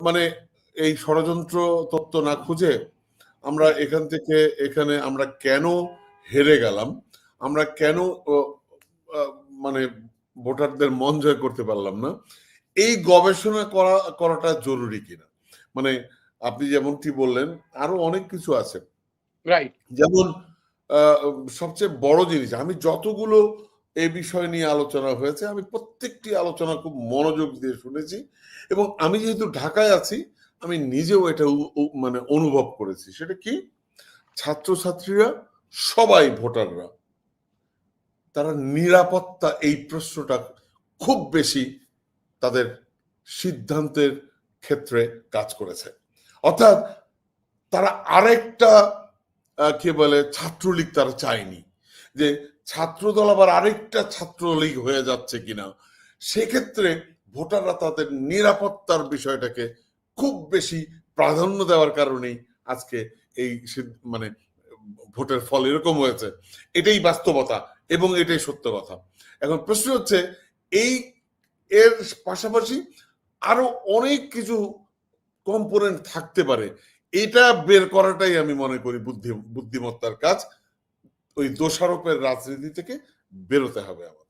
মানে এই ষড়যন্ত্র তত্ত্ব না খুঁজে আমরা এখান থেকে এখানে আমরা কেন হেরে গেলাম, আমরা কেন মানে ভোটারদের মন জয় করতে পারলাম না, এই গবেষণা করাটা জরুরি কিনা। মানে আপনি যেমনটি বললেন আরো অনেক কিছু আছে, রাইট। যেমন সবচেয়ে বড় জিনিস, আমি যতগুলো এই বিষয় নিয়ে আলোচনা হয়েছে আমি প্রত্যেকটি আলোচনা খুব মনোযোগ দিয়ে শুনেছি, এবং আমি যেহেতু ঢাকায় আছি আমি নিজেও এটা মানে অনুভব করেছি। সেটা কি, ছাত্রছাত্রীরা সবাই ভোটাররা তারা নিরাপত্তা এই প্রশ্নটা খুব বেশি তাদের সিদ্ধান্তের ক্ষেত্রে কাজ করেছে। অর্থাৎ তারা আরেকটা কি বলে ছাত্রলীগ তারা চায়নি, যে ছাত্রদল আবার আরেকটা ছাত্রলীগ হয়ে যাচ্ছে কিনা। সেক্ষেত্রে ভোটাররা তাদের নিরাপত্তার বিষয়টাকে খুব বেশি প্রাধান্য দেওয়ার কারণেই আজকে এই মানে ভোটের ফল এরকম হয়েছে। এটাই বাস্তবতা এবং এটাই সত্য কথা। এখন প্রশ্ন হচ্ছে এই এর পাশাপাশি আরো অনেক কিছু কম্পোনেন্ট থাকতে পারে, এটা বের করাটাই আমি মনে করি বুদ্ধিমত্তার কাজ। ওই দোষারোপের রাজনীতি থেকে বেরোতে হবে আমাদের।